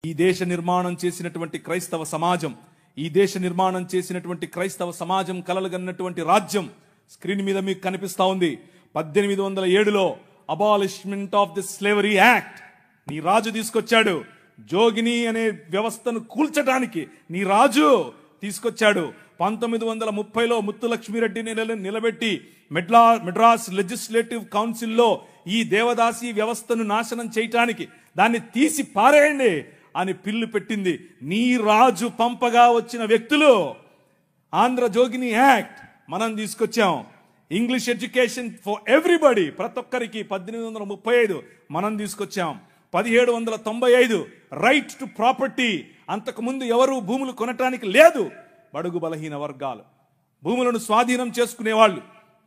ఈ దేశ నిర్మాణం చేసినటువంటి క్రైస్తవ సమాజం, ఈ దేశ నిర్మాణం చేసినటువంటి క్రైస్తవ సమాజం కలలుగన్నటువంటి రాజ్యం స్క్రీన్ మీద మీకు కనిపిస్తా ఉంది. 1807లో abolishment of the slavery act నీ రాజు తీసుకొచ్చాడు. జోగిని అనే వ్యవస్థను కూల్చడానికి నీ రాజు తీసుకొచ్చాడు. 1930లో ముత్తులక్ష్మిరెడ్డిని నిలబెట్టి మెడ్రాస్ లెజిస్లేటివ్ కౌన్సిల్లో ఈ దేవదాసి వ్యవస్థను నాశనం చేయటానికి దాన్ని తీసి పారేయండి అని పిల్లు పెట్టింది. నీ రాజు పంపగా వచ్చిన వ్యక్తులు ఆంధ్ర జోగిని యాక్ట్ మనం తీసుకొచ్చాం. ఇంగ్లీష్ ఎడ్యుకేషన్ ఫర్ ఎవ్రీబడి, ప్రతి ఒక్కరికి 1835 మనం తీసుకొచ్చాం. 1795 రైట్ టు ప్రాపర్టీ, అంతకుముందు ఎవరు భూములు కొనటానికి లేదు. బడుగు బలహీన వర్గాలు భూములను స్వాధీనం చేసుకునేవాళ్ళు.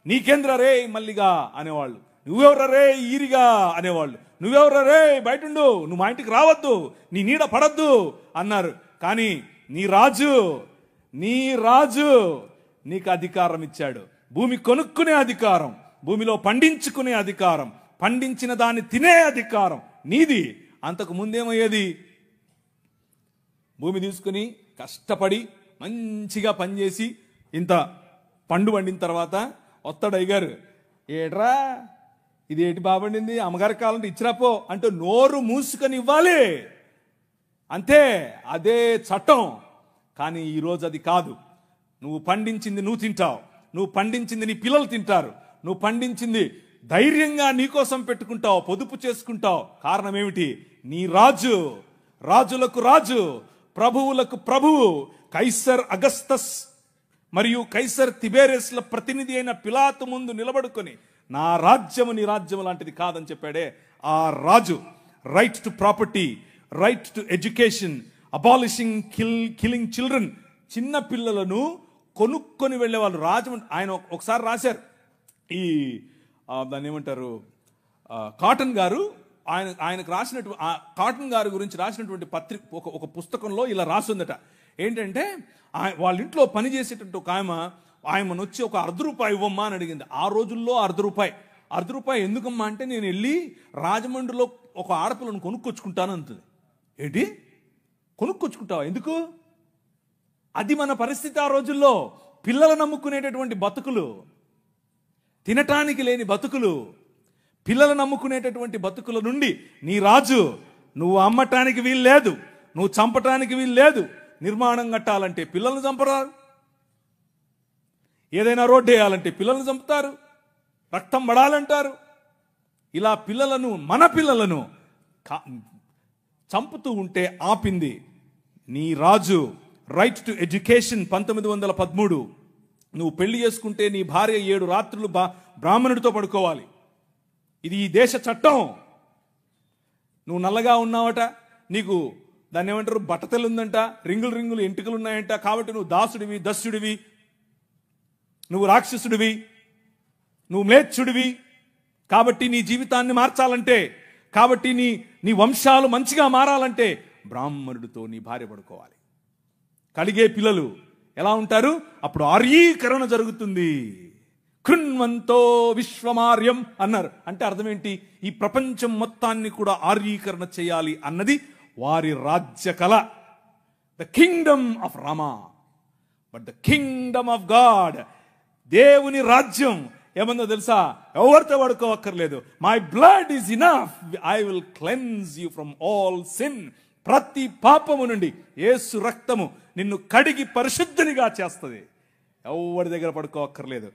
నీకేంద్ర రే మల్లిగా అనేవాళ్ళు, నువ్వెవర రే ఈరిగా అనేవాళ్ళు, నువ్వెవర రే బయటుండు, నువ్వు మా ఇంటికి రావద్దు, నీ నీడ పడద్దు అన్నారు. కానీ నీ రాజు నీకు అధికారం ఇచ్చాడు. భూమి కొనుక్కునే అధికారం, భూమిలో పండించుకునే అధికారం, పండించిన దాన్ని తినే అధికారం నీది. అంతకు ముందేమయ్యేది, భూమి తీసుకుని కష్టపడి మంచిగా పనిచేసి ఇంత పండు పండిన తర్వాత వస్తాడు అయ్యగారు, ఏట్రా ఇది ఏటి బాబండింది, అమ్మగారి కాలంలో ఇచ్చిరాపో అంటే నోరు మూసుకొని ఇవ్వాలి అంతే. అదే చట్టం. కానీ ఈరోజు అది కాదు. నువ్వు పండించింది నువ్వు తింటావు, నువ్వు పండించింది నీ పిల్లలు తింటారు, నువ్వు పండించింది ధైర్యంగా నీకోసం పెట్టుకుంటావు, పొదుపు చేసుకుంటావు. కారణం ఏమిటి? నీ రాజు, రాజులకు రాజు, ప్రభువులకు ప్రభువు, కైసర్ అగస్తస్ మరియు కైసర్ తిబేరియస్ల ప్రతినిధి అయిన పిలాతు ముందు నిలబడుకొని నా రాజ్యము నీ రాజ్యము లాంటిది కాదని చెప్పాడే ఆ రాజు. Right to property, right to education, abolishing killing children. చిన్న పిల్లలను కొనుక్కొని వెళ్ళేవాళ్ళు. ఆయన ఒకసారి రాశారు, ఈ దాన్ని ఏమంటారు, కాటన్ గారు ఆయనకు రాసినటువంటి కాటన్ గారి గురించి రాసినటువంటి ఒక పుస్తకంలో ఇలా రాసిందట. ఏంటంటే వాళ్ళ ఇంట్లో పనిచేసేటట్టు ఒక ఆయమను వచ్చి ఒక ₹1 ఇవ్వమ్మా అని అడిగింది. ఆ రోజుల్లో ₹1 ఎందుకమ్మా అంటే, నేను వెళ్ళి రాజమండ్రిలో ఒక ఆడపిల్లను కొనుక్కొచ్చుకుంటాను అంటుంది. ఏంటి కొనుక్కొచ్చుకుంటావా? ఎందుకు? అది మన పరిస్థితి ఆ రోజుల్లో. పిల్లలు నమ్ముకునేటటువంటి బతుకులు, తినటానికి లేని బతుకులు, పిల్లలు నమ్ముకునేటటువంటి బతుకుల నుండి నీ రాజు, నువ్వు అమ్మటానికి వీలు లేదు, నువ్వు చంపటానికి వీలు లేదు. నిర్మాణం కట్టాలంటే పిల్లల్ని చంపరారు, ఏదైనా రోడ్డు వేయాలంటే పిల్లల్ని చంపుతారు, రక్తం పడాలంటారు. ఇలా పిల్లలను, మన పిల్లలను చంపుతూ ఉంటే ఆపింది నీ రాజు. Right to education 1913. నువ్వు పెళ్లి చేసుకుంటే నీ భార్య 7 రాత్రులు బ్రాహ్మణుడితో పడుకోవాలి. ఇది ఈ దేశ చట్టం. నువ్వు నల్లగా ఉన్నావట, నీకు దాన్ని ఏమంటారు బట్టతలు ఉందంట, రింగులు ఎంటుకలు ఉన్నాయంట, కాబట్టి నువ్వు దాసుడివి, దస్యుడివి, నువ్వు రాక్షసుడివి, నువ్వు మ్లేచ్ఛుడివి. కాబట్టి నీ జీవితాన్ని మార్చాలంటే, కాబట్టి నీ వంశాలు మంచిగా మారాలంటే బ్రాహ్మణుడితో నీ భార్య పడుకోవాలి. కలిగే పిల్లలు ఎలా ఉంటారు? అప్పుడు ఆర్యీకరణ జరుగుతుంది. కృణ్వంతో విశ్వమార్యం అన్నారు. అంటే అర్థం ఏంటి? ఈ ప్రపంచం మొత్తాన్ని కూడా ఆర్యీకరణ చేయాలి అన్నది వారి రాజ్య కళ. The kingdom of Rama, but the kingdom of God, దేవుని రాజ్యం ఏమన్నా తెలుసా? ఎవరితో పడుకోవక్కర్లేదు. My blood is enough, I will cleanse you from all sin. ప్రతి పాపము నుండి యేసు రక్తము నిన్ను కడిగి పరిశుద్ధునిగా చేస్తుంది. ఎవరి దగ్గర పడుకోవక్కర్లేదు.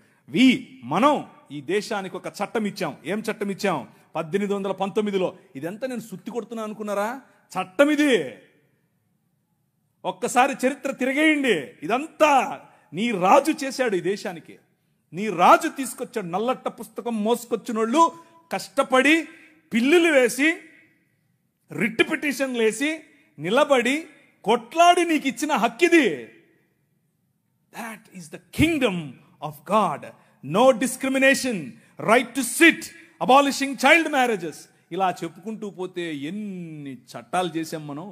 మనం ఈ దేశానికి ఒక చట్టం ఇచ్చాం. ఏం చట్టం ఇచ్చాం? 1819లో. ఇదంతా నేను సుత్తి కొడుతున్నా అనుకున్నారా? చట్టం ఇది. ఒక్కసారి చరిత్ర తిరగేయండి. ఇదంతా నీ రాజు చేశాడు ఈ దేశానికి. నీ రాజు తీసుకొచ్చాడు. నల్లట్ట పుస్తకం మోసుకొచ్చినోళ్ళు కష్టపడి పిల్లులు వేసి, రిట్ పిటిషన్లు వేసి, నిలబడి కొట్లాడి నీకు ఇచ్చిన హక్కిది. That is the kingdom of God. No discrimination, right to sit, abolishing child marriages. ఇలా చెప్పుకుంటూ పోతే ఎన్ని చట్టాలు చేశాం మనం.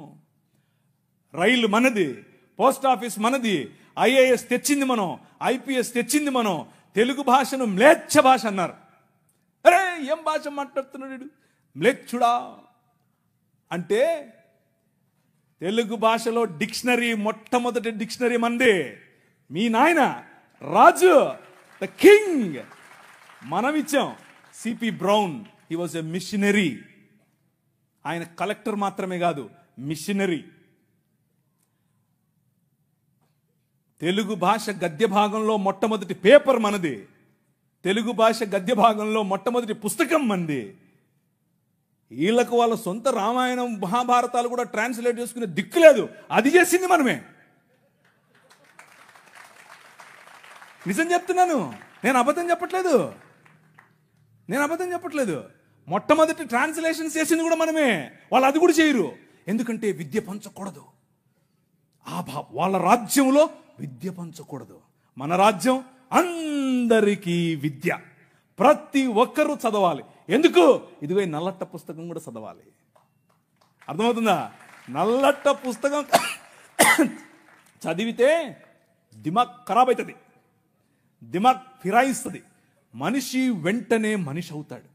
రైలు మనది, పోస్ట్ ఆఫీస్ మనది, ఐఏఎస్ తెచ్చింది మనం, ఐపీఎస్ తెచ్చింది మనం. తెలుగు భాషను మ్లేచ్ఛ భాష అన్నారు. అరే ఏం భాష మాట్లాడుతున్నాడు మ్లేచ్ఛుడా అంటే తెలుగు భాషలో డిక్షనరీ, మొట్టమొదటి డిక్షనరీ మంది. మీ నాయన రాజు, ద కింగ్, మనం ఇచ్చాం. CP brown, he was a machinery. ఆయన కలెక్టర్ మాత్రమే కాదు, మిషనరీ. తెలుగు భాష గద్య భాగంలో మొట్టమొదటి పేపర్ మనది. తెలుగు భాష గద్య భాగంలో మొట్టమొదటి పుస్తకం మనది. వీళ్ళకు వాళ్ళ సొంత రామాయణం, మహాభారతాలు కూడా ట్రాన్స్లేట్ చేసుకునే దిక్కు లేదు. అది చేసింది మనమే. నిజం చెప్తున్నాను, నేను అబద్ధం చెప్పట్లేదు. మొట్టమొదటి ట్రాన్స్లేషన్ చేసింది కూడా మనమే. వాళ్ళు అది కూడా చేయరు. ఎందుకంటే విద్య పంచకూడదు. వాళ్ళ రాజ్యంలో విద్య పంచకూడదు. మన రాజ్యం అందరికీ విద్య, ప్రతి ఒక్కరూ చదవాలి. ఎందుకు? ఇదిగో నల్లట్ట పుస్తకం కూడా చదవాలి. అర్థమవుతుందా? నల్లట్ట పుస్తకం చదివితే దిమాగ్ ఖరాబ్ అవుతుంది, దిమాగ్ ఫిరాయిస్తుంది, మనిషి వెంటనే మనిషి అవుతాడు.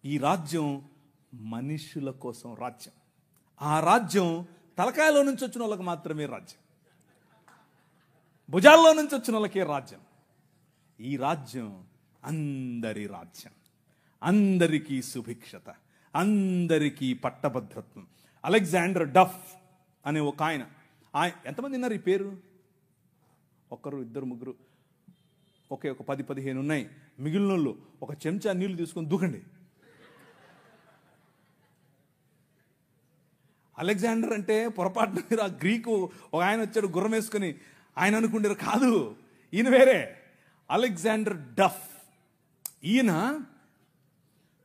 ఈ రాజ్యం మనుషుల కోసం రాజ్యం. ఆ రాజ్యం తలకాయలో నుంచి వచ్చిన వాళ్ళకి మాత్రమే రాజ్యం, భుజాల్లో నుంచి వచ్చిన వాళ్ళకే రాజ్యం. ఈ రాజ్యం అందరి రాజ్యం, అందరికీ సుభిక్షత, అందరికీ పట్టభద్రత్వం. అలెగ్జాండర్ డఫ్ అనే ఒక ఆయన, ఎంతమంది ఉన్నారు ఈ పేరు? ఒకరు, ఇద్దరు, ముగ్గురు, ఒక 10-15 ఉన్నాయి. మిగిలిన వాళ్ళు ఒక చెంచా నీళ్లు తీసుకొని దూకండి. అలెగ్జాండర్ అంటే పొరపాటున మీరు ఆ గ్రీకు ఒక ఆయన వచ్చాడు గుర్రం వేసుకొని, ఆయన అనుకుంటారు, కాదు, ఈయన వేరే. అలెగ్జాండర్ డఫ్. ఈయన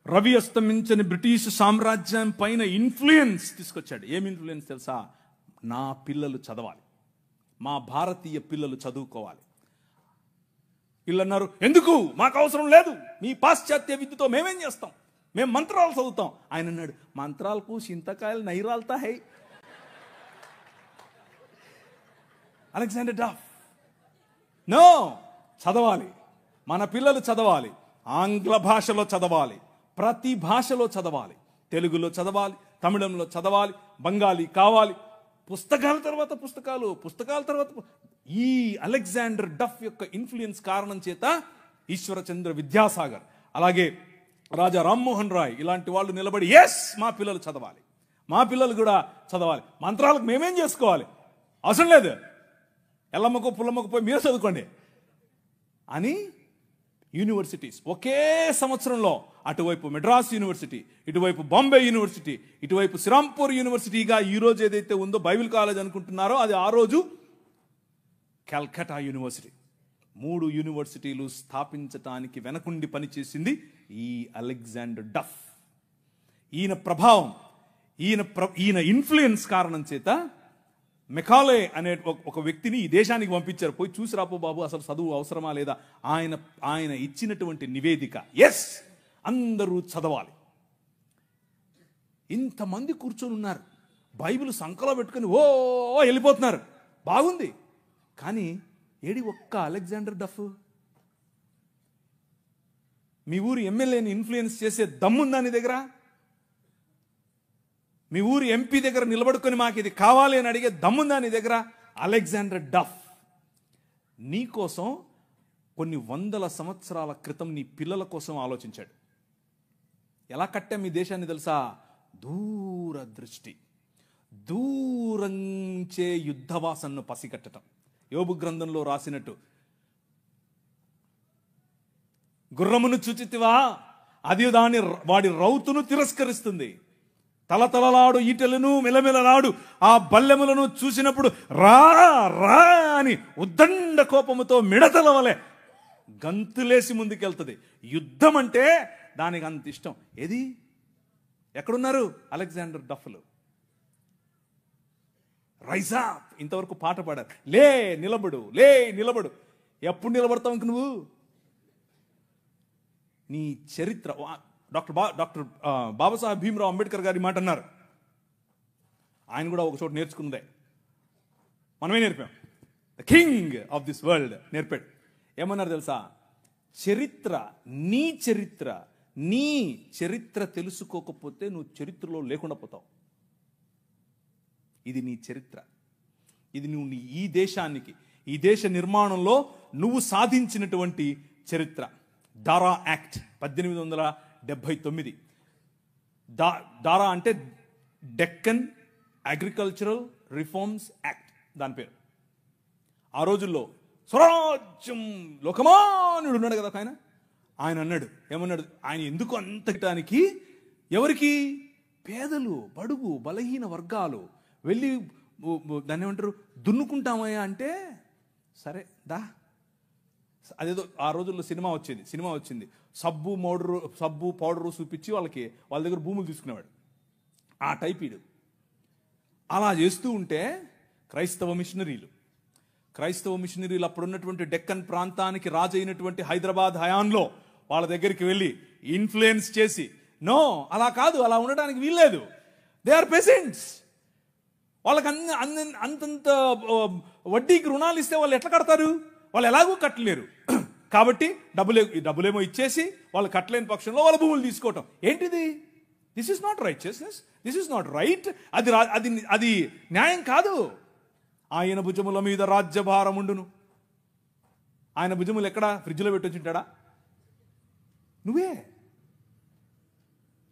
రవి అస్తమించని బ్రిటిష్ సామ్రాజ్యం పైన ఇన్ఫ్లుయెన్స్ తీసుకొచ్చాడు. ఏం ఇన్ఫ్లుయెన్స్ తెలుసా? నా పిల్లలు చదవాలి, మా భారతీయ పిల్లలు చదువుకోవాలి. వీళ్ళు అన్నారు, ఎందుకు, మాకు అవసరం లేదు, మీ పాశ్చాత్య విద్యతో మేమేం చేస్తాం, మేము మంత్రాలు చదువుతాం. ఆయన అన్నాడు, మంత్రాలకు చింతకాయలు నైరాల్తా హై. అలెగ్జాండర్ డఫ్, నో, చదవాలి, మన పిల్లలు చదవాలి, ఆంగ్ల భాషలో చదవాలి, ప్రతి భాషలో చదవాలి, తెలుగులో చదవాలి, తమిళంలో చదవాలి, బెంగాలీ కావాలి, పుస్తకాల తర్వాత పుస్తకాలు, పుస్తకాల తర్వాత. ఈ అలెగ్జాండర్ డఫ్ యొక్క ఇన్ఫ్లుయెన్స్ కారణం చేత ఈశ్వరచంద్ర విద్యాసాగర్, అలాగే రాజా రామ్మోహన్ రాయ్ ఇలాంటి వాళ్ళు నిలబడి, ఎస్, మా పిల్లలు చదవాలి, మా పిల్లలు కూడా చదవాలి, మంత్రాలకు మేమేం చేసుకోవాలి, అవసరం లేదు, ఎల్లమ్మకో పుల్లమ్మకో పోయి మీరు చదువుకోండి అని యూనివర్సిటీస్ ఒకే సంవత్సరంలో, అటువైపు మెడ్రాస్ యూనివర్సిటీ, ఇటువైపు బాంబే యూనివర్సిటీ, ఇటువైపు శ్రీరాంపూర్ యూనివర్సిటీగా ఈ రోజు ఏదైతే ఉందో బైబిల్ కాలేజ్ అనుకుంటున్నారో అది ఆ రోజు కల్కటా యూనివర్సిటీ. 3 యూనివర్సిటీలు స్థాపించటానికి వెనకుండి పనిచేసింది ఈ అలెగ్జాండర్ డఫ్. ఈయన ప్రభావం, ఈయన ఇన్ఫ్లుయెన్స్ కారణం చేత మెకాలే అనే ఒక వ్యక్తిని ఈ దేశానికి పంపించారు. పోయి చూసి రాపో బాబు, అసలు చదువు అవసరమా లేదా. ఆయన ఇచ్చినటువంటి నివేదిక, ఎస్, అందరూ చదవాలి. ఇంతమంది కూర్చొని ఉన్నారు, బైబిల్ సంకలో పెట్టుకుని ఓ వెళ్ళిపోతున్నారు, బాగుంది. కానీ ఏడి ఒక్క అలెగ్జాండర్ డఫ్? మీ ఊరు ఎమ్మెల్యేని ఇన్ఫ్లుయెన్స్ చేసే దమ్ముందా నీ దగ్గర? మీ ఊరు ఎంపీ దగ్గర నిలబడుకొని మాకు ఇది కావాలి అని అడిగే దమ్ముందా నీ దగ్గర? అలెగ్జాండర్ డఫ్ నీకోసం కొన్ని 100 సంవత్సరాల క్రితం నీ పిల్లల కోసం ఆలోచించాడు. ఎలా కట్టాం మీ దేశాన్ని తెలుసా? దూరదృష్టి, దూరంచే యుద్ధవాసనను పసిగట్టడం. యోబు గ్రంథంలో రాసినట్టు, గుర్రమును చూచితివా, అది వాడి రౌతును తిరస్కరిస్తుంది, తలతలలాడు ఈటెలను మెలమెలలాడు ఆ బల్లెములను చూసినప్పుడు రా రా అని ఉద్దండ కోపముతో మిడతల వలె గంతులేసి ముందుకెళ్తుంది. యుద్ధం అంటే దానికి అంత ఇష్టం. ఏది, ఎక్కడున్నారు అలెగ్జాండర్ డఫ్లు? రైజా, ఇంతవరకు పాట పాడారు, లే నిలబడు, లే నిలబడు. ఎప్పుడు నిలబడతావు ఇంక నువ్వు? నీ చరిత్ర. డాక్టర్ బాబాసాహెబ్ భీమ్రావ్ అంబేద్కర్ గారి మాట అన్నారు. ఆయన కూడా ఒక చోట నేర్చుకున్నదే, మనమే నేర్పాం. The king of this world నేర్పాడు. ఏమన్నారు తెలుసా? చరిత్ర, నీ చరిత్ర తెలుసుకోకపోతే నువ్వు చరిత్రలో లేకుండా పోతావు. ఇది నీ చరిత్ర. ఇది నువ్వు ఈ దేశానికి, ఈ దేశ నిర్మాణంలో నువ్వు సాధించినటువంటి చరిత్ర. దారా యాక్ట్ 1879. దారా అంటే డెక్కన్ అగ్రికల్చరల్ రిఫార్మ్స్ యాక్ట్, దాని పేరు. ఆ రోజుల్లో స్వరాజ్యం లోకమానుడు ఉన్నాడు కదా ఆయన అన్నాడు, ఏమన్నాడు, ఆయన ఎందుకు అంతటానికి, ఎవరికి? పేదలు, బడుగు, బలహీన వర్గాలు వెళ్ళి దాన్ని ఏమంటారు, దున్నుకుంటామయ్యా అంటే, సరే దా. అదేదో ఆ రోజుల్లో సినిమా వచ్చింది, సబ్బు పౌడరు చూపించి వాళ్ళ దగ్గర భూములు తీసుకునేవాడు. ఆ టైప్ ఇడు. అలా చేస్తూ ఉంటే క్రైస్తవ మిషనరీలు అప్పుడున్నటువంటి డెక్కన్ ప్రాంతానికి రాజు అయినటువంటి హైదరాబాద్ హయాంలో వాళ్ళ దగ్గరికి వెళ్ళి ఇన్ఫ్లుయెన్స్ చేసి, నో అలా కాదు, అలా ఉండడానికి వీల్లేదు, దే ఆర్ పెసెంట్స్, వాళ్ళకి అంతంత వడ్డీకి రుణాలు ఇస్తే వాళ్ళు ఎట్లా కడతారు, వాళ్ళు ఎలాగూ కట్టలేరు, కాబట్టి డబ్బులేమో ఇచ్చేసి వాళ్ళు కట్టలేని పక్షంలో వాళ్ళ భూములు తీసుకోవటం ఏంటిది? This is not righteousness, this is not right. అది న్యాయం కాదు. ఆయన భుజముల మీద రాజ్యభారం ఉండును. ఆయన భుజములు ఎక్కడ? ఫ్రిడ్జ్లో పెట్టొచ్చుంటాడా? నువ్వే.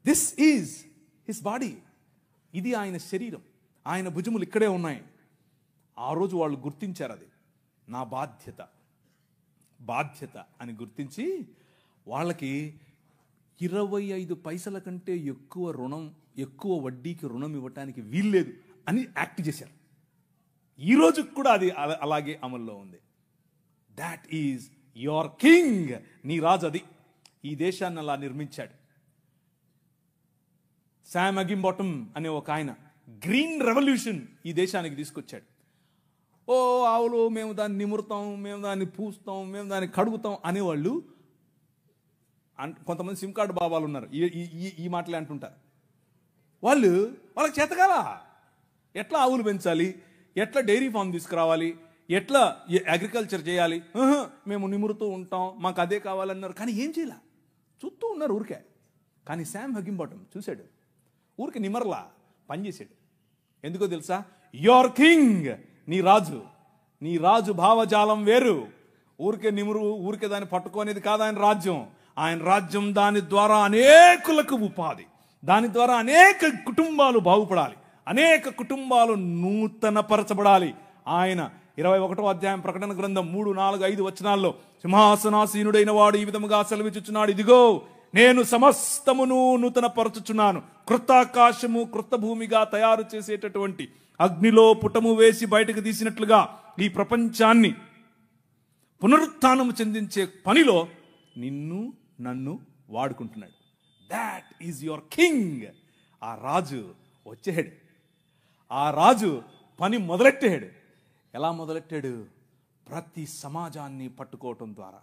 దిస్ ఈజ్ హిస్ బాడీ, ఇది ఆయన శరీరం, ఆయన భుజములు ఇక్కడే ఉన్నాయి. ఆ రోజు వాళ్ళు గుర్తించారు, అది నా బాధ్యత అని గుర్తించి వాళ్ళకి 25 పైసల కంటే ఎక్కువ వడ్డీకి రుణం ఇవ్వటానికి వీల్లేదు అని యాక్ట్ చేశారు. ఈ రోజు కూడా అది అలాగే అమల్లో ఉంది. దాట్ ఈజ్ యువర్ కింగ్, నీ రాజు అది. ఈ దేశాన్ని అలా నిర్మించాడు. శామ్ అగింబాటమ్ అనే ఒక ఆయన గ్రీన్ రెవల్యూషన్ ఈ దేశానికి తీసుకొచ్చాడు. ఓ ఆవులు, మేము దాన్ని నిమురుతాం, మేము దాన్ని పూస్తాం, మేము దాన్ని కడుగుతాం అనేవాళ్ళు. కొంతమంది సిమ్ కార్డు బాబాలు ఉన్నారు, ఈ మాటలే అంటుంటారు. వాళ్ళకి చేతకాల ఎట్లా ఆవులు పెంచాలి, ఎట్లా డైరీ ఫామ్ తీసుకురావాలి, ఎట్లా అగ్రికల్చర్ చేయాలి, మేము నిమురుతూ ఉంటాం, మాకు అదే కావాలన్నారు. కానీ ఏం చేయాల, చూస్తూ ఉన్నారు ఊరికే. కానీ శామ్ అగింబాటమ్ చూశాడు, ఊరికి నిమరలా పనిచేశాడు. ఎందుకో తెలుసా? యువర్ కింగ్, నీ రాజు భావజాలం వేరు. ఊరికే దాన్ని పట్టుకోనేది కాదు ఆయన రాజ్యం. దాని ద్వారా అనేకులకు ఉపాధి, దాని ద్వారా అనేక కుటుంబాలు బాగుపడాలి, అనేక కుటుంబాలు నూతనపరచబడాలి. ఆయన 21వ అధ్యాయం ప్రకటన గ్రంథం 3, 4, 5 వచనాల్లో సింహాసనాసీనుడైన వాడు ఈ విధముగా సెలవిచ్చుచున్నాడు, ఇదిగో నేను సమస్తమును నూతనపరచుచున్నాను, క్రొత్త ఆకాశము క్రొత్త భూమిగా తయారు చేసేటటువంటి అగ్నిలో పుటము వేసి బయటకు తీసినట్లుగా ఈ ప్రపంచాన్ని పునరుత్థానము చెందించే పనిలో నన్ను వాడుకుంటున్నాడు. That is your king. ఆ రాజు వచ్చాడు, ఆ రాజు పని మొదలెట్టాడు. ఎలా మొదలెట్టాడు? ప్రతి సమాజాన్ని పట్టుకోవటం ద్వారా,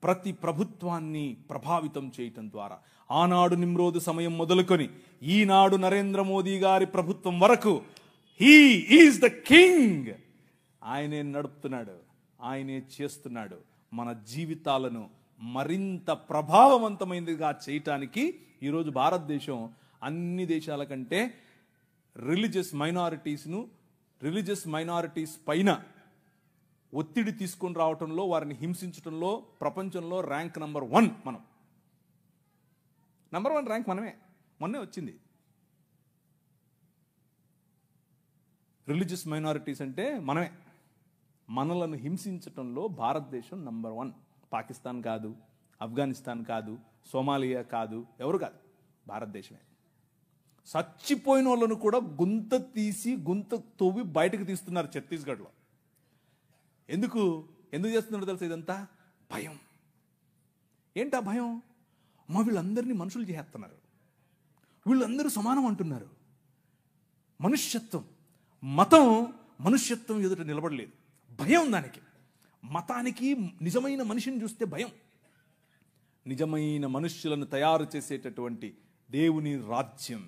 ప్రతి ప్రభుత్వాన్ని ప్రభావితం చేయటం ద్వారా. ఆనాడు నిమ్రోదు సమయం మొదలుకొని ఈనాడు నరేంద్ర మోదీ గారి ప్రభుత్వం వరకు హీ ఈజ్ ద కింగ్. ఆయనే నడుపుతున్నాడు, ఆయనే చేస్తున్నాడు. మన జీవితాలను మరింత ప్రభావవంతమైనదిగా చేయటానికి ఈరోజు భారతదేశం అన్ని దేశాల కంటే రిలీజియస్ మైనారిటీస్ పైన ఒత్తిడి తీసుకొని రావటంలో, వారిని హింసించడంలో ప్రపంచంలో ర్యాంక్ నంబర్ 1 మనం. నంబర్ 1 ర్యాంక్ మనమే. మొన్నే వచ్చింది. రిలీజియస్ మైనారిటీస్ అంటే మనమే. మనలను హింసించటంలో భారతదేశం నంబర్ 1. పాకిస్తాన్ కాదు, ఆఫ్ఘనిస్తాన్ కాదు, సోమాలియా కాదు, ఎవరు కాదు, భారతదేశమే. చచ్చిపోయిన వాళ్ళను కూడా గుంత తవ్వి బయటకు తీస్తున్నారు ఛత్తీస్గఢ్లో. ఎందుకు చేస్తున్నారో తెలుసా? ఇదంతా భయం. ఏంటా భయం? వీళ్ళందరినీ మనుషులు చేస్తున్నారు, వీళ్ళందరూ సమానం అంటున్నారు. మనుష్యత్వం, మతం మనుష్యత్వం ఎదుట నిలబడలేదు. భయం దానికి. మతానికి నిజమైన మనిషిని చూస్తే భయం. నిజమైన మనుష్యులను తయారు చేసేటటువంటి దేవుని రాజ్యం,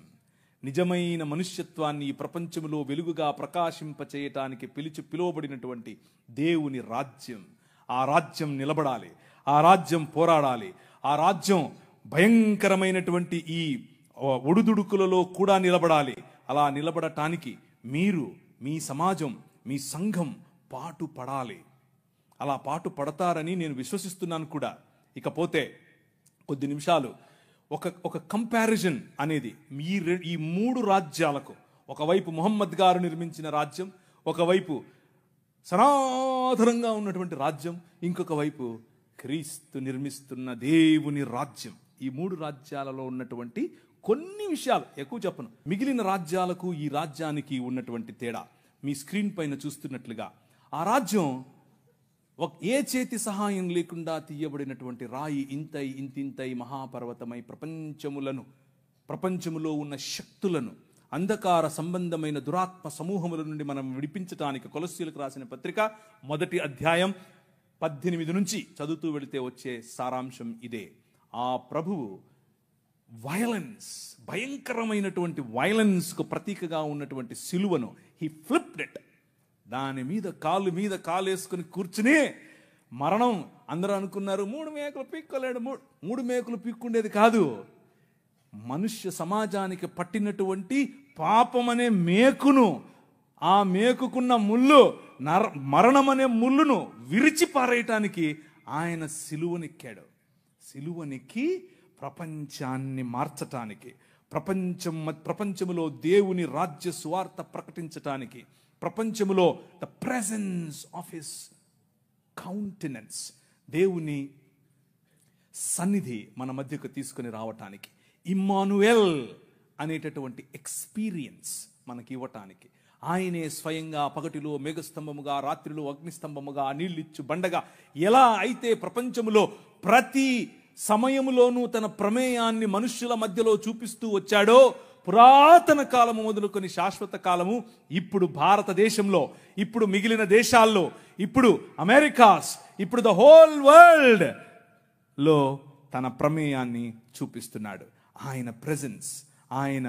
నిజమైన మనుష్యత్వాన్ని ఈ ప్రపంచంలో వెలుగుగా ప్రకాశింపచేయటానికి పిలువబడినటువంటి దేవుని రాజ్యం. ఆ రాజ్యం నిలబడాలి, ఆ రాజ్యం పోరాడాలి, ఆ రాజ్యం భయంకరమైనటువంటి ఈ ఒడుదుడుకులలో కూడా నిలబడాలి. అలా నిలబడటానికి మీరు మీ సమాజం, మీ సంఘం పాటు పడాలి. అలా పాటు పడతారని నేను విశ్వసిస్తున్నాను కూడా. ఇకపోతే కొద్ది నిమిషాలు ఒక కంపారిజన్ అనేది ఈ 3 రాజ్యాలకు, ఒకవైపు ముహమ్మద్ గారు నిర్మించిన రాజ్యం, ఒకవైపు సనాతనంగా ఉన్నటువంటి రాజ్యం, ఇంకొక వైపు క్రీస్తు నిర్మిస్తున్న దేవుని రాజ్యం. ఈ 3 రాజ్యాలలో ఉన్నటువంటి కొన్ని విషయాలు, ఎక్కువ చెప్పను, మిగిలిన రాజ్యాలకు ఈ రాజ్యానికి ఉన్నటువంటి తేడా మీ స్క్రీన్ పైన చూస్తున్నట్లుగా. ఆ రాజ్యం ఏ చేతి సహాయం లేకుండా తీయబడినటువంటి రాయి ఇంతింతై మహాపర్వతమై ప్రపంచములో ఉన్న శక్తులను, అంధకార సంబంధమైన దురాత్మ సమూహముల నుండి మనం విడిపించడానికి కొలస్సీలకు రాసిన పత్రిక 1వ అధ్యాయం 18 నుంచి చదువుతూ వెళితే వచ్చే సారాంశం ఇదే. ఆ ప్రభువు భయంకరమైనటువంటి వైలెన్స్కు ప్రతీకగా ఉన్నటువంటి సిలువను హీ ఫ్లిప్డ్ ఇట్. దాని మీద కాలేసుకుని కూర్చుని మరణం. అందరూ అనుకున్నారు 3 మేకులు పీక్కోలేడు. 3 మేకులు పీక్కుండేది కాదు, మనుష్య సమాజానికి పట్టినటువంటి పాపం అనే మేకును, ఆ మేకుకున్న ముళ్ళు, మరణం అనే ముళ్ళును విరిచి పారేయటానికి ఆయన సిలువనెక్కాడు. సిలువనెక్కి ప్రపంచాన్ని మార్చటానికి, ప్రపంచములో దేవుని రాజ్య సువార్త ప్రకటించటానికి, ప్రపంచములో the presence of his countenance, దేవుని సన్నిధి మన మధ్యకు తీసుకుని రావటానికి, ఇమ్మానుయేల్ అనేటటువంటి ఎక్స్పీరియన్స్ మనకి ఇవ్వటానికి, ఆయనే స్వయంగా పగటిలో మేఘస్తంభముగా, రాత్రిలో అగ్నిస్తంభముగా, నీళ్ళిచ్చు బండగా ఎలా అయితే ప్రపంచములో ప్రతి సమయములోనూ తన ప్రమేయాన్ని మనుష్యుల మధ్యలో చూపిస్తూ వచ్చాడో, పురాతన కాలము మొదలుకొని శాశ్వత కాలము, ఇప్పుడు భారతదేశంలో, ఇప్పుడు మిగిలిన దేశాల్లో, ఇప్పుడు అమెరికాస్, ఇప్పుడు ద హోల్ వరల్డ్ లో తన ప్రమేయాన్ని చూపిస్తున్నాడు. ఆయన ప్రెజెన్స్, ఆయన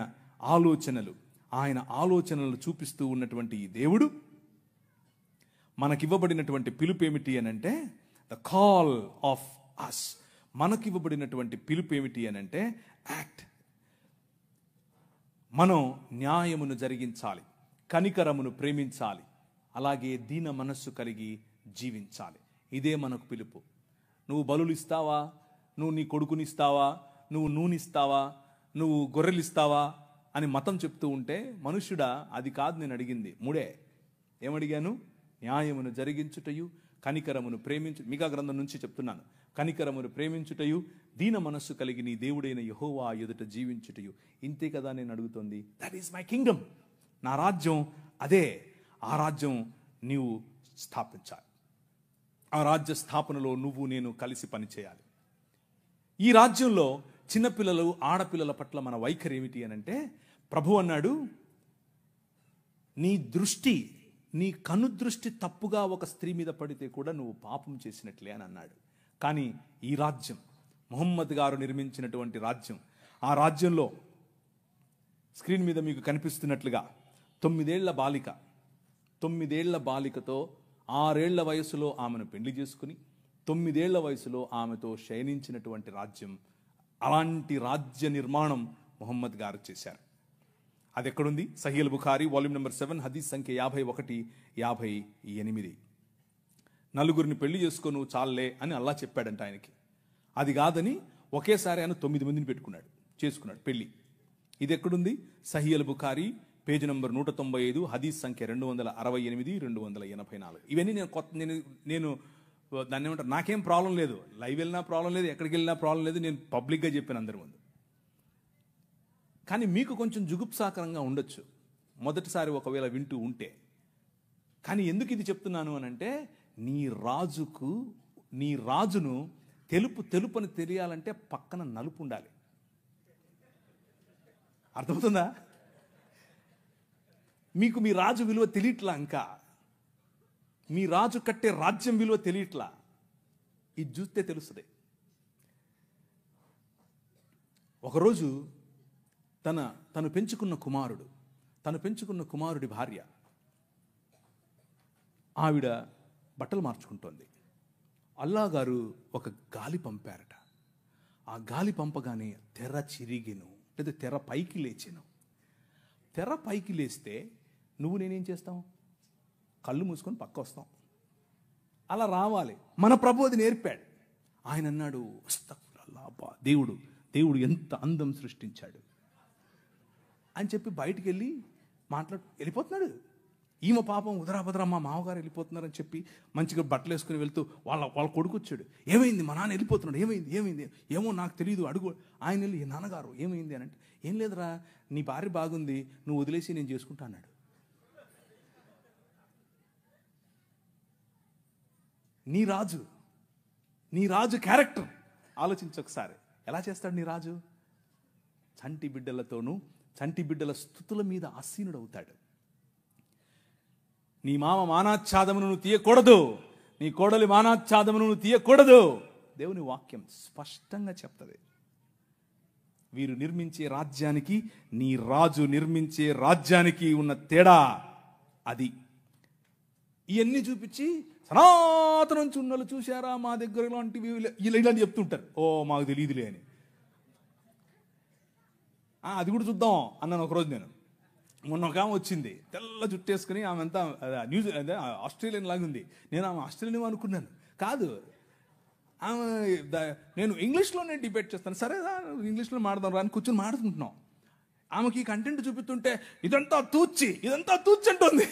ఆలోచనలు చూపిస్తూ ఉన్నటువంటి ఈ దేవుడు మనకివ్వబడినటువంటి పిలుపు ఏమిటి అనంటే ద కాల్ ఆఫ్ అస్. మనకివ్వబడినటువంటి పిలుపు ఏమిటి అనంటే యాక్ట్. మనం న్యాయమును జరిగించాలి, కనికరమును ప్రేమించాలి, అలాగే దీన మనస్సు కలిగి జీవించాలి. ఇదే మనకు పిలుపు. నువ్వు బలులు ఇస్తావా, నువ్వు నీ కొడుకునిస్తావా, నువ్వు నూనెస్తావా, నువ్వు గొర్రెలిస్తావా అని మతం చెప్తూ ఉంటే, మనుష్యుడా అది కాదు నేను అడిగింది. 3 ఏమడిగాను? న్యాయమును జరిగించుటయు, కనికరమును ప్రేమించు. మిగా గ్రంథం నుంచి చెప్తున్నాను. కనికరమును ప్రేమించుటయు, దీన మనస్సు కలిగి నీ దేవుడైన యెహోవా ఎదుట జీవించుటయు. ఇంతే కదా నేను అడుగుతోంది. That is my Kingdom. నా రాజ్యం అదే. ఆ రాజ్యం నీవు స్థాపించాలి. ఆ రాజ్య స్థాపనలో నువ్వు నేను కలిసి పనిచేయాలి. ఈ రాజ్యంలో చిన్నపిల్లలు, ఆడపిల్లల పట్ల మన వైఖరి ఏమిటి అనంటే, ప్రభు అన్నాడు, నీ కనుదృష్టి తప్పుగా ఒక స్త్రీ మీద పడితే కూడా నువ్వు పాపం చేసినట్లే అని అన్నాడు. కానీ ఈ రాజ్యం, ముహమ్మద్ గారు నిర్మించినటువంటి రాజ్యం, ఆ రాజ్యంలో స్క్రీన్ మీద మీకు కనిపిస్తున్నట్లుగా 9 ఏళ్ల బాలికతో 6 ఏళ్ల వయసులో ఆమెను పెళ్లి చేసుకుని 9 ఏళ్ల వయసులో ఆమెతో శయనించినటువంటి రాజ్యం. అలాంటి రాజ్య నిర్మాణం ముహమ్మద్ గారు చేశారు. అది ఎక్కడుంది? సహీహ్ బుఖారీ వాల్యూమ్ నెంబర్ 7 హదీస్ సంఖ్య 51, 58. 4 పెళ్లి చేసుకో నువ్వు చాలే అని అల్లా చెప్పాడంట ఆయనకి. అది కాదని ఒకేసారి ఆయన 9 మందిని చేసుకున్నాడు పెళ్లి. ఇది ఎక్కడుంది? సహీహ్ బుఖారీ పేజ్ నంబర్ 195 హదీస్ సంఖ్య 268, 284. ఇవన్నీ నేను దాన్ని ఏమంటారు, నాకేం ప్రాబ్లం లేదు. లైవ్ వెళ్ళినా ప్రాబ్లం లేదు, ఎక్కడికి వెళ్ళినా ప్రాబ్లం లేదు. నేను పబ్లిక్గా చెప్పాను అందరి ముందు. కానీ మీకు కొంచెం జుగుప్సాకరంగా ఉండొచ్చు మొదటిసారి ఒకవేళ వింటూ ఉంటే. కానీ ఎందుకు ఇది చెప్తున్నాను అనంటే, నీ రాజును తెలుపని తెలియాలంటే పక్కన నలుపు ఉండాలి. అర్థమవుతుందా? మీకు మీ రాజు విలువ తెలియట్లా, ఇంకా మీ రాజు కట్టే రాజ్యం విలువ తెలియట్లా. ఇది చూస్తే తెలుస్తుంది. ఒకరోజు తను పెంచుకున్న కుమారుడి భార్య, ఆవిడ బట్టలు మార్చుకుంటోంది. అల్లా గారు ఒక గాలి పంపారట. ఆ గాలి పంపగానే తెర చిరిగిను, లేదా తెర పైకి లేచెను. తెర పైకి లేస్తే నువ్వు నేనేం చేస్తాం? కళ్ళు మూసుకొని పక్క వస్తాం. అలా రావాలి. మన ప్రభు అది నేర్పాడు. ఆయన అన్నాడు, అస్తగ్ఫిరుల్లాహ్, దేవుడు ఎంత అందం సృష్టించాడు అని చెప్పి బయటికి వెళ్ళి వెళ్ళిపోతున్నాడు. ఈమె పాపం ఉదరాభద్ర మా మామగారు వెళ్ళిపోతున్నారని చెప్పి మంచిగా బట్టలు వేసుకుని వెళ్తూ వాళ్ళ కొడుకు వచ్చాడు. ఏమైంది, మా నాన్న వెళ్ళిపోతున్నాడు, ఏమైంది ఏమో నాకు తెలియదు, అడుగు. ఆయన వెళ్ళి, నాన్నగారు ఏమైంది అని అంటే, ఏం లేదురా, నీ భార్య బాగుంది, నువ్వు వదిలేసి నేను చేసుకుంటా అన్నాడు. నీ రాజు క్యారెక్టర్ ఆలోచించు ఒకసారి. ఎలా చేస్తాడు నీ రాజు? చంటి బిడ్డలతోనూ చంటి బిడ్డల స్తుతుల మీద ఆసీనుడవుతాడు. నీ మామ మానాచ్ఛాదమును నువ్వు తీయకూడదు, నీ కోడలి మానాచ్ఛాదమును నువ్వు తీయకూడదు. దేవుని వాక్యం స్పష్టంగా చెప్తుంది. వీరు నిర్మించే రాజ్యానికి, నీ రాజు నిర్మించే రాజ్యానికి ఉన్న తేడా అది. ఇవన్నీ చూపించి సనాతనం చున్నలు చూశారా మా దగ్గర ఇలాంటివి ఇలాంటి చెప్తుంటారు. ఓ మాకు తెలియదులే అని. అది కూడా చూద్దాం అన్నాను ఒకరోజు. నేను మొన్న ఒక ఆమె వచ్చింది, తెల్ల జుట్టేసుకుని, ఆమె అంతా ఆస్ట్రేలియన్ లాగా ఉంది. నేను ఆమె ఆస్ట్రేలియన్ అనుకున్నాను. కాదు, ఆమె నేను ఇంగ్లీష్లోనే డిబేట్ చేస్తాను. సరే ఇంగ్లీష్లో మాడదాం రా అని కూర్చొని మాడుకుంటున్నాం. ఆమెకి కంటెంట్ చూపిస్తుంటే ఇదంతా తూచి అంటుంది.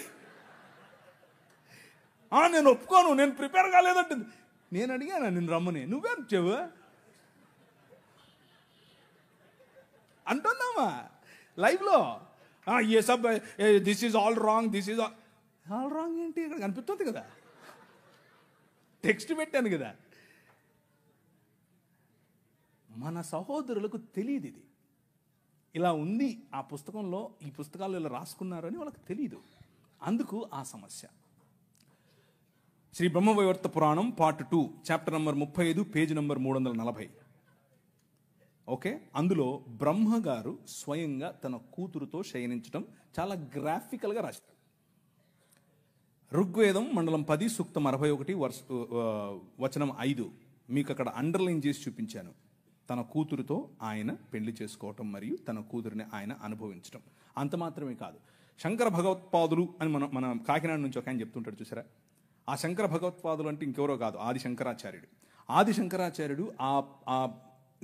నేను ఒప్పుకోను, నేను ప్రిపేర్ కాలేదంటుంది. నేను అడిగాను, నేను రమ్మని, నువ్వే వచ్చావు అంటున్నామా లైవ్లో. ఏ సబ్ this is all wrong, all wrong ఏంటి? ఇక్కడ కనిపిస్తుంది కదా, టెక్స్ట్ పెట్టాను కదా. మన సహోదరులకు తెలియదు ఇది ఇలా ఉంది, ఆ పుస్తకంలో ఈ పుస్తకాలు ఇలా రాసుకున్నారని వాళ్ళకి తెలియదు. అందుకు ఆ సమస్య. శ్రీ బ్రహ్మవైవర్త పురాణం part 2 chapter number 35 page number 340. Okay, అందులో బ్రహ్మగారు స్వయంగా తన కూతురుతో శయనించడం చాలా గ్రాఫికల్గా రాశారు. ఋగ్వేదం మండలం 10 సూక్తం 61 వచనం 5 మీకు అక్కడ అండర్లైన్ చేసి చూపించాను. తన కూతురుతో ఆయన పెళ్లి చేసుకోవటం మరియు తన కూతురిని ఆయన అనుభవించడం. అంత మాత్రమే కాదు, శంకర భగవత్పాదులు అని మన కాకినాడ నుంచి ఒక ఆయన చెప్తుంటాడు చూసారా. ఆ శంకర భగవత్పాదులు అంటే ఇంకెవరో కాదు, ఆది శంకరాచార్యుడు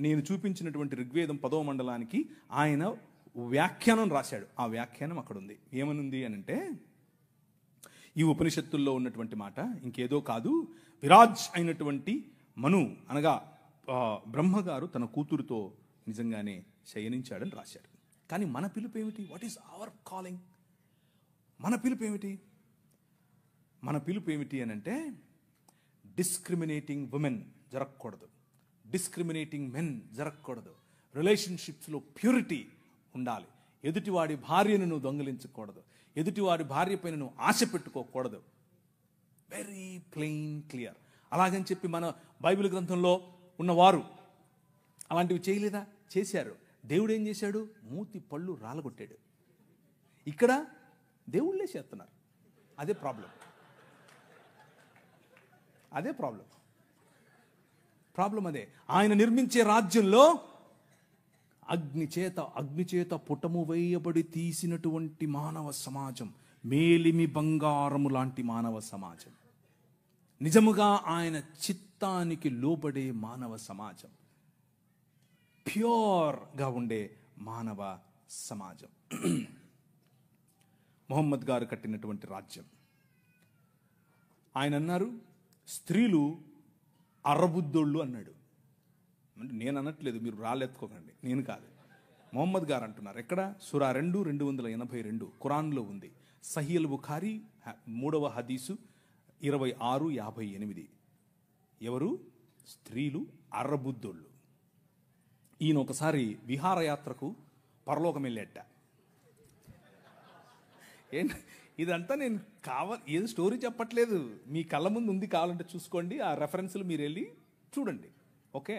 నేను చూపించినటువంటి ఋగ్వేదం 10వ మండలానికి ఆయన వ్యాఖ్యానం రాశాడు. ఆ వ్యాఖ్యానం అక్కడ ఉంది. ఏమనుంది అని అంటే, ఈ ఉపనిషత్తుల్లో ఉన్నటువంటి మాట ఇంకేదో కాదు, విరాజ్ అయినటువంటి మను అనగా బ్రహ్మగారు తన కూతురుతో నిజంగానే శయనించాడని రాశాడు. కానీ మన పిలుపు ఏమిటి? What is our calling? మన పిలుపు ఏమిటి అని అంటే, డిస్క్రిమినేటింగ్ ఉమెన్ జరగకూడదు, డిస్క్రిమినేటింగ్ మెన్ జరగకూడదు, రిలేషన్షిప్స్లో ప్యూరిటీ ఉండాలి, ఎదుటివాడి భార్యను నువ్వు దొంగిలించకూడదు, ఎదుటివాడి భార్య పైన నువ్వు ఆశ పెట్టుకోకూడదు. Very plain clear. అలాగని చెప్పి మన బైబిల్ గ్రంథంలో ఉన్నవారు అలాంటివి చేయలేదా? చేశారు. దేవుడు ఏం చేశాడు? మూతి పళ్ళు రాలగొట్టాడు. ఇక్కడ దేవుళ్ళే చేస్తున్నారు. అదే ప్రాబ్లం. అదే ఆయన నిర్మించే రాజ్యంలో అగ్నిచేత పుటము వేయబడి తీసినటువంటి మానవ సమాజం, మేలిమి బంగారము లాంటి మానవ సమాజం, నిజముగా ఆయన చిత్తానికి లోబడే మానవ సమాజం, ప్యూర్గా ఉండే మానవ సమాజం. మొహమ్మద్ గారు కట్టినటువంటి రాజ్యం. ఆయన అన్నారు, స్త్రీలు అరబుద్దోళ్ళు అన్నాడు. అంటే నేను అనట్లేదు, మీరు రాళ్ళెత్తుకోకండి, నేను కాదు, మొహమ్మద్ గారు అంటున్నారు. ఎక్కడ? సూరా 2:282 ఖురాన్లో ఉంది. సహీల్ బుఖారీ 3వ హదీసు 26:58. ఎవరు? స్త్రీలు అర్రబుద్దోళ్ళు. ఈయన ఒకసారి విహారయాత్రకు పరలోకం వెళ్ళేట. ఇదంతా నేను ఏదో స్టోరీ చెప్పట్లేదు, మీ కళ్ళ ముందు ఉంది, కావాలంటే చూసుకోండి, ఆ రెఫరెన్స్లు మీరు వెళ్ళి చూడండి. ఓకే,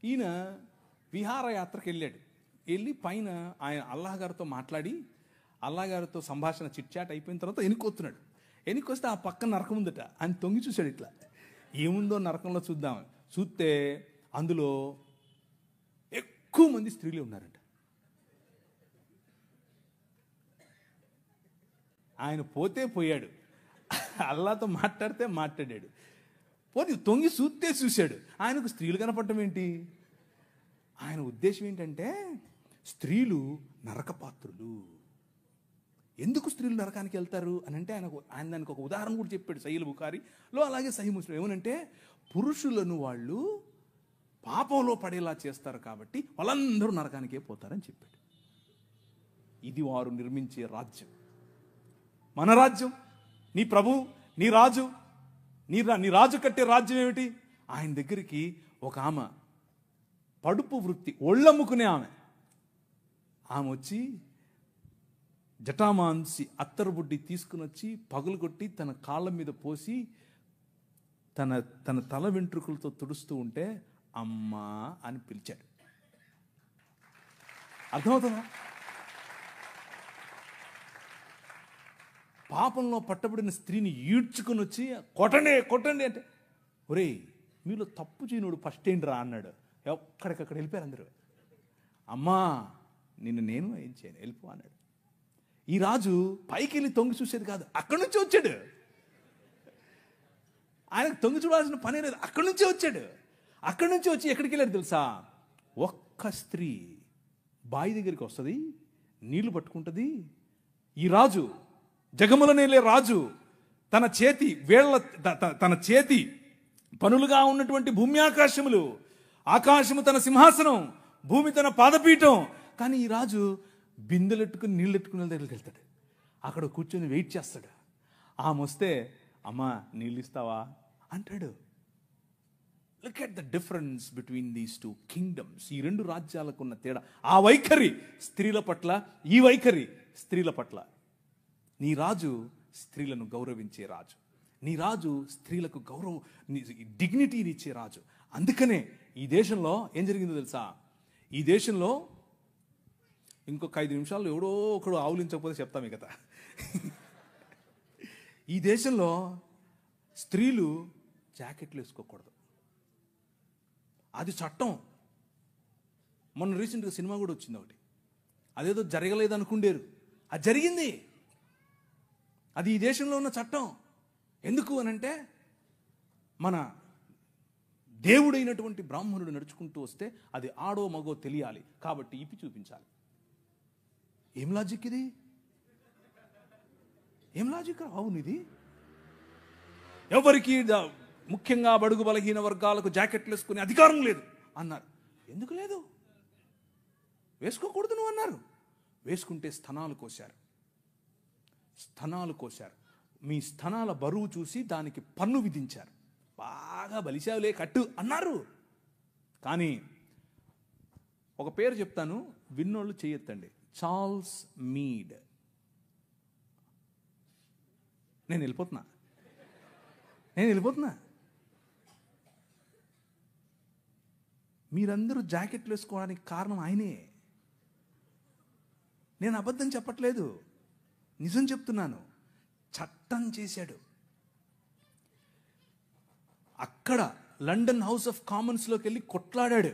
ఈయన విహారయాత్రకు వెళ్ళి పైన ఆయన అల్లాహ్ గారితో మాట్లాడి, అల్లాహ్ గారితో సంభాషణ చిట్చాట్ అయిపోయిన తర్వాత ఎన్నికొస్తున్నాడు. ఎన్నికొస్తే ఆ పక్కన నరకం ఉందట. ఆయన తొంగి చూశాడు, ఇట్లా ఏముందో నరకంలో చూద్దాం. చూస్తే అందులో ఎక్కువ మంది స్త్రీలు ఉన్నారంట. ఆయన పోతే పోయాడు, అల్లాతో మాట్లాడితే మాట్లాడాడు, పోతే తొంగి చూస్తే చూశాడు. ఆయనకు స్త్రీలు కనపడటం ఏంటి? ఆయన ఉద్దేశం ఏంటంటే స్త్రీలు నరకపాత్రులు. ఎందుకు స్త్రీలు నరకానికి వెళ్తారు అని అంటే ఆయన దానికి ఒక ఉదాహరణ కూడా చెప్పాడు సహీహ్ బుఖారీలో, అలాగే సహీహ్ ముస్లిం. ఏమనంటే పురుషులను వాళ్ళు పాపంలో పడేలా చేస్తారు కాబట్టి వాళ్ళందరూ నరకానికే పోతారని చెప్పాడు. ఇది వారు నిర్మించే రాజ్యం. మన రాజ్యం, నీ ప్రభు, నీ రాజు, నీ రాజు కట్టే రాజ్యం ఏమిటి? ఆయన దగ్గరికి ఒక ఆమె పడుపు వృత్తి, ఒళ్ళమ్ముకునే ఆమె వచ్చి జటామాంసి అత్తరుబుడ్డి తీసుకుని వచ్చి పగులు కొట్టి తన కాళ్ళ మీద పోసి తన తల వెంట్రుకలతో తుడుస్తూ ఉంటే అమ్మా అని పిలిచాడు. అర్థమవుతుందా? పాపంలో పట్టబడిన స్త్రీని ఈడ్చుకుని వచ్చి కొట్టండి అంటే, ఒరేయ్ మీలో తప్పు చేయనుడు ఫస్ట్ ఏంటి రా అన్నాడు. ఎక్కడికక్కడ వెళ్ళిపోయారు అందరూ. అమ్మా నేను ఏం చేయను, వెళ్ళిపో అన్నాడు. ఈ రాజు పైకి వెళ్ళి తొంగి చూసేది కాదు, అక్కడి నుంచి వచ్చాడు. ఆయనకు తొంగి చూడాల్సిన పనే లేదు, అక్కడి నుంచే వచ్చాడు. అక్కడి నుంచి వచ్చి ఎక్కడికి వెళ్ళాడు తెలుసా? ఒక్క స్త్రీ బావి దగ్గరికి వస్తుంది, నీళ్లు పట్టుకుంటుంది. ఈ రాజు, జగములనేలే రాజు, తన చేతి పనులుగా ఉన్నటువంటి భూమి ఆకాశములు, ఆకాశము తన సింహాసనం, భూమి తన పాదపీఠం. కానీ ఈ రాజు బిందెలెట్టుకుని నీళ్ళెట్టుకునే దగ్గరికి వెళ్తాడు. అక్కడ కూర్చొని వెయిట్ చేస్తాడు. ఆమె వస్తే అమ్మా నీళ్ళు ఇస్తావా అంటాడు. Look at the difference between these two kingdoms. ఈ రెండు రాజ్యాలకు ఉన్న తేడా. ఆ వైఖరి స్త్రీల పట్ల, ఈ వైఖరి స్త్రీల పట్ల. నీ రాజు స్త్రీలను గౌరవించే రాజు, నీ రాజు స్త్రీలకు డిగ్నిటీని ఇచ్చే రాజు. అందుకనే ఈ దేశంలో ఏం జరిగిందో తెలుసా? ఈ దేశంలో ఇంకొక 5 నిమిషాల్లో ఎవడో ఒకడు ఆవులించకపోతే చెప్తాం ఈ కథ. ఈ దేశంలో స్త్రీలు జాకెట్లు వేసుకోకూడదు, అది చట్టం. మొన్న రీసెంట్గా సినిమా కూడా వచ్చింది ఒకటి, అదేదో జరగలేదు అనుకుండేరు, అది జరిగింది. అది ఈ దేశంలో ఉన్న చట్టం. ఎందుకు అనంటే మన దేవుడైనటువంటి బ్రాహ్మణుడు నడుచుకుంటూ వస్తే అది ఆడో మగో తెలియాలి కాబట్టి ఇప్పి చూపించాలి. ఏం లాజిక్ ఇది? ఏం లాజిక్? అవును, ఇది ఎవరికి ముఖ్యంగా బడుగు బలహీన వర్గాలకు జాకెట్లు వేసుకునే అధికారం లేదు అన్నారు. ఎందుకు లేదు? వేసుకోకూడదు నువ్వు అన్నారు. వేసుకుంటే స్తనాలు కోశారు. మీ స్తనాల బరువు చూసి దానికి పన్ను విధించారు. బాగా బలిశావులే కట్టు అన్నారు. కానీ ఒక పేరు చెప్తాను, విన్నోళ్ళు చేయొద్దండి. Charles Mead. నేను వెళ్ళిపోతున్నా. మీరందరూ జాకెట్లు వేసుకోవడానికి కారణం ఆయనే. నేను అబద్ధం చెప్పట్లేదు, నిజం చెప్తున్నాను. చట్టం చేశాడు. అక్కడ లండన్ హౌస్ ఆఫ్ కామన్స్లోకి వెళ్ళి కొట్లాడాడు.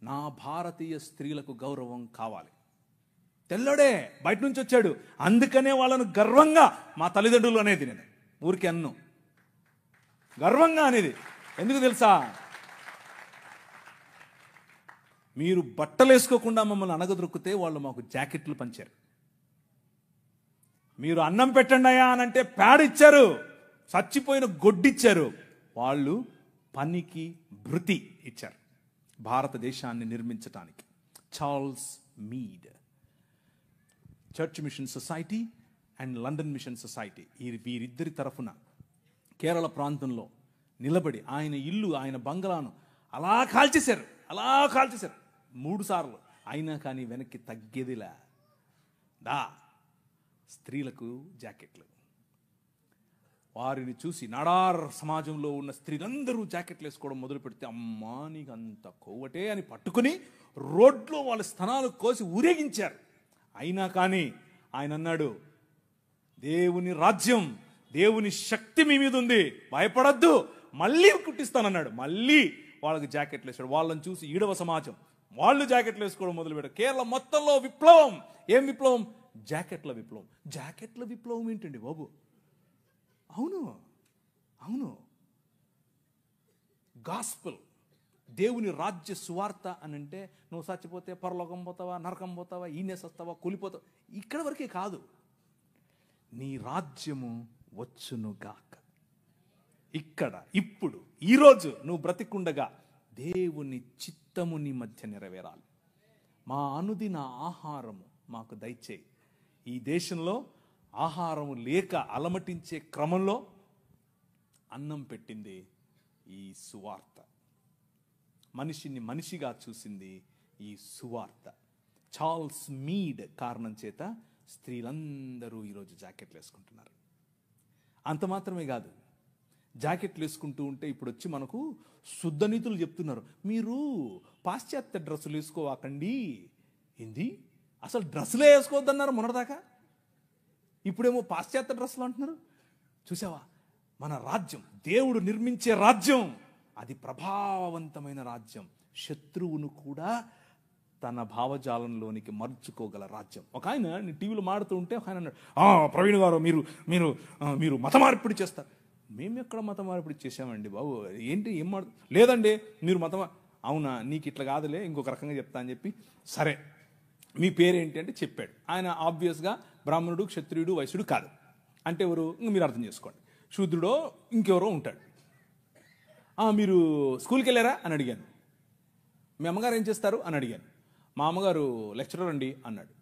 నా భారతీయ స్త్రీలకు గౌరవం కావాలి. తెల్లడే బయట నుంచి వచ్చాడు. అందుకనే వాళ్ళను గర్వంగా మా తల్లిదండ్రులు అనేది, నేను ఊరికి అన్ను గర్వంగా అనేది. ఎందుకు తెలుసా? మీరు బట్టలు వేసుకోకుండా మమ్మల్ని అనగదొరికితే వాళ్ళు మాకు జాకెట్లు పంచారు. మీరు అన్నం పెట్టండి అయ్యా అనంటే ప్యాడ్ ఇచ్చారు, చచ్చిపోయిన గొడ్డిచ్చారు. వాళ్ళు పనికి భృతి ఇచ్చారు భారతదేశాన్ని నిర్మించటానికి. Charles Mead, church mission society and London mission society, వీరిద్దరి తరఫున కేరళ ప్రాంతంలో నిలబడి ఆయన ఇల్లు, ఆయన బంగ్లాను అలా కాల్చేశారు 3 సార్లు. అయినా కానీ వెనక్కి తగ్గేదిలా. స్త్రీలకు జాకెట్లు. వారిని చూసి నాడార్ సమాజంలో ఉన్న స్త్రీలందరూ జాకెట్లు వేసుకోవడం మొదలు పెడితే, అమ్మా నీకు అంత కొవ్వటే అని పట్టుకుని రోడ్లో వాళ్ళ స్తనాలు కోసి ఊరేగించారు. అయినా కానీ ఆయన అన్నాడు, దేవుని రాజ్యం, దేవుని శక్తి మీ మీద ఉంది, భయపడద్దు, మళ్ళీ కుట్టిస్తానన్నాడు. మళ్ళీ వాళ్ళకి జాకెట్లు వేసాడు. వాళ్ళని చూసి ఈడవ సమాజం వాళ్ళు జాకెట్లు వేసుకోవడం మొదలు పెట్టారు. కేరళ మొత్తంలో విప్లవం. ఏం విప్లవం? జాకెట్ల విప్లవం. జాకెట్ల విప్లవం ఏంటండి బాబు? అవును, అవును. గాస్పెల్, దేవుని రాజ్య సువార్త అని అంటే నువ్వు చచ్చిపోతే పరలోకం పోతావా, నరకం పోతావా, ఈనేసొస్తావా, కూలిపోతావా, ఇక్కడ వరకే కాదు. నీ రాజ్యము వచ్చునుగాక. ఇక్కడ ఇప్పుడు ఈరోజు నువ్వు బ్రతికుండగా దేవుని చిత్తము నీ మధ్య నెరవేరాలి. మా అనుదిన ఆహారము మాకు దయచేయి. ఈ దేశంలో ఆహారము లేక అలమటించే క్రమంలో అన్నం పెట్టింది ఈ సువార్త. మనిషిని మనిషిగా చూసింది ఈ సువార్త. చార్ల్స్ మీడ్ కారణం చేత స్త్రీలందరూ ఈరోజు జాకెట్లు వేసుకుంటున్నారు. అంత మాత్రమే కాదు, జాకెట్లు వేసుకుంటూ ఉంటే ఇప్పుడు వచ్చి మనకు శుద్ధ నీతులు చెప్తున్నారు. మీరు పాశ్చాత్య డ్రెస్సులు వేసుకోవాకండి. ఏంది, అసలు డ్రెస్సులే వేసుకోవద్దన్నారు మొన్నటిదాకా, ఇప్పుడేమో పాశ్చాత్య డ్రెస్సులు అంటున్నారు. చూసావా, మన రాజ్యం, దేవుడు నిర్మించే రాజ్యం, అది ప్రభావవంతమైన రాజ్యం. శత్రువును కూడా తన భావజాలంలోనికి మర్చుకోగల రాజ్యం. ఒక ఆయన టీవీలో మాడుతూ ఉంటే ఒక ఆయన అన్నాడు, ప్రవీణ్ గారు మీరు మీరు మీరు మత మార్పిడి చేస్తారు. మేము ఎక్కడ మత మార్పిడి చేసామండి బాబు, ఏంటి ఏం లేదండి మీరు అవునా, నీకు ఇట్లా కాదులే, ఇంకొక రకంగా చెప్తా అని చెప్పి, సరే మీ పేరేంటి అంటే చెప్పాడు. ఆయన ఆబ్వియస్గా బ్రాహ్మణుడు, క్షత్రియుడు, వైశ్యుడు కాదు. అంటే ఎవరు, మీరు అర్థం చేసుకోండి, శూద్రుడో ఇంకెవరో ఉంటాడు. మీరు స్కూల్కి వెళ్ళారా అని అడిగాను. మీ అమ్మగారు ఏం చేస్తారు అని అడిగాను. మా అమ్మగారు లెక్చరర్ అండి అన్నాడు.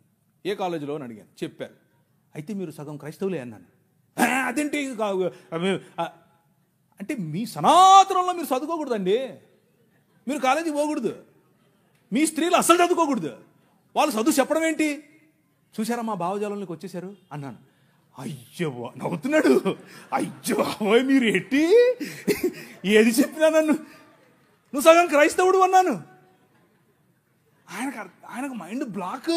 ఏ కాలేజీలో అని అడిగాను. చెప్పారు. అయితే మీరు సగం క్రైస్తవులే అన్నాను. అదేంటి అంటే మీ సనాతనంలో మీరు చదువుకోకూడదండి, మీరు కాలేజీకి పోకూడదు, మీ స్త్రీలు అసలు చదువుకోకూడదు, వాళ్ళు చదువు చెప్పడం ఏంటి, చూసారా మా భావజాలంలోకి వచ్చేసారు అన్నాను. అయ్యో నవ్వుతున్నాడు. అయ్యో మీరు ఎట్టి ఏది చెప్పినా నన్ను నువ్వు సగం క్రైస్తవుడు అన్నాను. ఆయనకు మైండ్ బ్లాక్.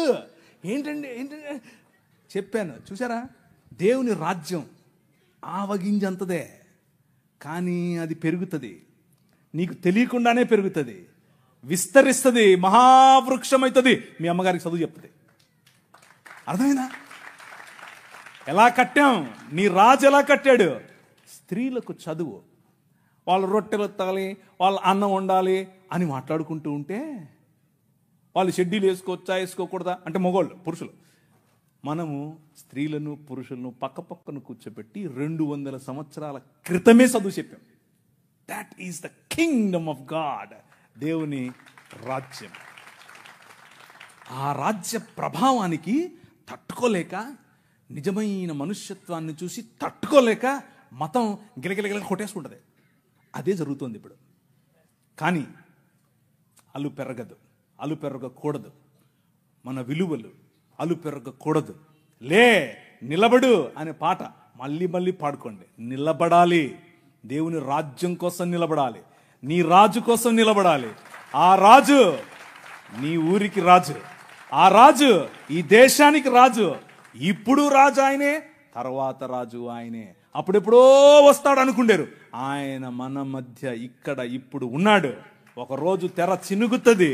ఏంటండి చెప్పాను. చూసారా, దేవుని రాజ్యం ఆవగింజంతదే, కానీ అది పెరుగుతుంది, నీకు తెలియకుండానే పెరుగుతుంది, విస్తరిస్తుంది, మహావృక్షం అవుతుంది. మీ అమ్మగారికి చదువు చెప్తుంది. అర్థమైందా? ఎలా కట్టాం, నీ రాజు ఎలా కట్టాడు? స్త్రీలకు చదువు, వాళ్ళు రొట్టెలు ఎత్తాలి, వాళ్ళు అన్నం వండాలి అని మాట్లాడుకుంటూ ఉంటే, వాళ్ళు షెడ్యూల్ వేసుకోవచ్చా వేసుకోకూడదా అంటే మగవాళ్ళు, పురుషులు, మనము స్త్రీలను పురుషులను పక్క పక్కన కూర్చోబెట్టి 200 సంవత్సరాల క్రితమే చదువు చెప్పాం. That is the kingdom of God, దేవుని రాజ్యం. ఆ రాజ్య ప్రభావానికి తట్టుకోలేక, నిజమైన మనుష్యత్వాన్ని చూసి తట్టుకోలేక మతం గిలగిలగిల కొట్టేసుకుంటుంది. అదే జరుగుతుంది ఇప్పుడు. కానీ అలు పెరగకూడదు. మన విలువలు అలు పెరగకూడదు. లే నిలబడు అనే పాట మళ్ళీ మళ్ళీ పాడుకోండి. నిలబడాలి, దేవుని రాజ్యం కోసం నిలబడాలి, నీ రాజు కోసం నిలబడాలి. ఆ రాజు నీ ఊరికి రాజు, ఆ రాజు ఈ దేశానికి రాజు. ఇప్పుడు రాజు ఆయనే, తర్వాత రాజు ఆయనే. అప్పుడెప్పుడో వస్తాడు అనుకుంటారు, ఆయన మన మధ్య ఇక్కడ ఇప్పుడు ఉన్నాడు. ఒకరోజు తెర చినుగుతుంది,